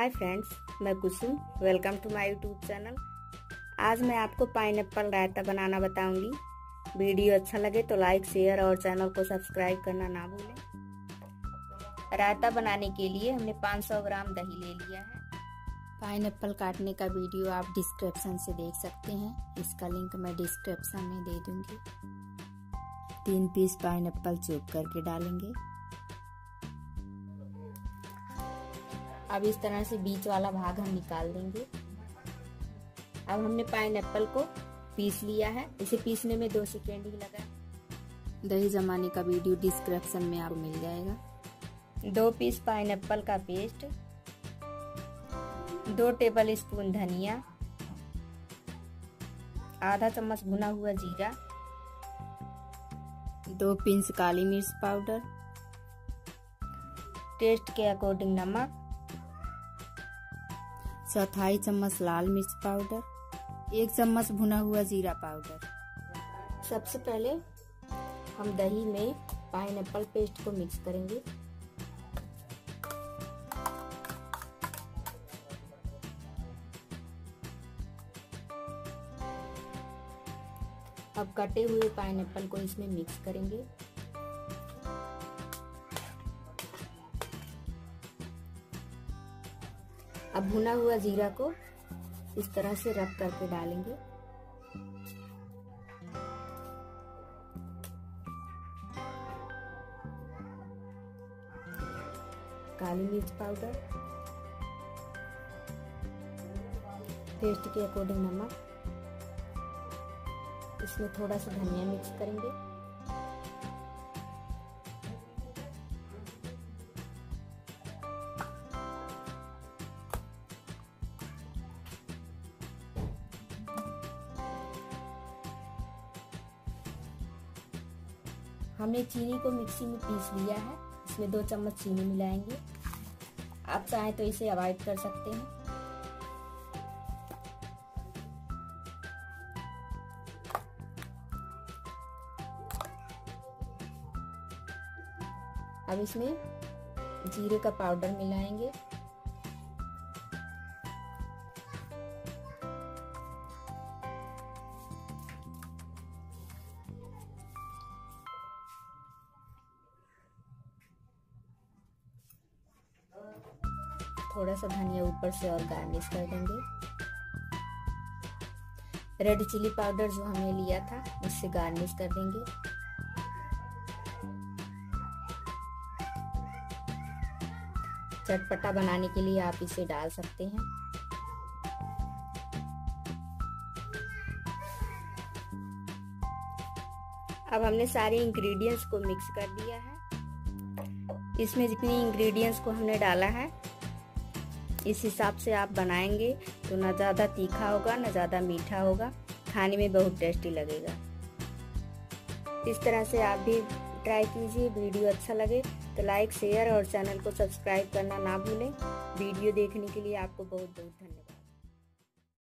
हाय friends, मैं Kusum. Welcome to my YouTube channel. आज मैं आपको पाइनएप्पल रायता बनाना बताऊंगी। वीडियो अच्छा लगे तो लाइक, शेयर और चैनल को सब्सक्राइब करना ना भूलें। रायता बनाने के लिए हमने 500 ग्राम दही ले लिया है। पाइनएप्पल काटने का वीडियो आप डिस्क्रिप्शन से देख सकते हैं, इसका लिंक मैं डिस्क्रिप्शन में दे दूंगी। 3 पीस पाइनएप्पल चॉप करके डालेंगे। अब इस तरह से बीच वाला भाग हम निकाल देंगे। अब हमने पाइनएप्पल को पीस लिया है। इसे पीसने में 2 सेकेंड ही लगा। दही जमाने का वीडियो डिस्क्रिप्शन में आपको मिल जाएगा। 2 पीस पाइनएप्पल का पेस्ट, 2 टेबल स्पून धनिया, आधा चम्मच भुना हुआ जीरा, 2 पिंच काली मिर्च पाउडर, टेस्ट के अकॉर्डिंग नमक, 1/4 चम्मच लाल मिर्च पाउडर, 1 चम्मच भुना हुआ जीरा पाउडर। सबसे पहले हम दही में पाइनएप्पल पेस्ट को मिक्स करेंगे। अब कटे हुए पाइनएप्पल को इसमें मिक्स करेंगे। अब भुना हुआ जीरा को इस तरह से रब करके डालेंगे। काली मिर्च पाउडर, टेस्ट के अकॉर्डिंग नमक, इसमें थोड़ा सा धनिया मिक्स करेंगे। हमने चीनी को मिक्सी में पीस लिया है। इसमें 2 चम्मच चीनी मिलाएंगे। आप चाहें तो इसे अवॉइड कर सकते हैं। अब इसमें जीरे का पाउडर मिलाएंगे। थोड़ा सा धनिया ऊपर से और गार्निश कर देंगे। रेड चिली पाउडर जो हमने लिया था उससे गार्निश कर देंगे। चटपटा बनाने के लिए आप इसे डाल सकते हैं। अब हमने सारे इंग्रेडिएंट्स को मिक्स कर दिया है। इसमें जितनी इंग्रेडिएंट्स को हमने डाला है इस हिसाब से आप बनाएंगे तो ना ज़्यादा तीखा होगा ना ज़्यादा मीठा होगा, खाने में बहुत टेस्टी लगेगा। इस तरह से आप भी ट्राई कीजिए। वीडियो अच्छा लगे तो लाइक, शेयर और चैनल को सब्सक्राइब करना ना भूलें। वीडियो देखने के लिए आपको बहुत बहुत धन्यवाद।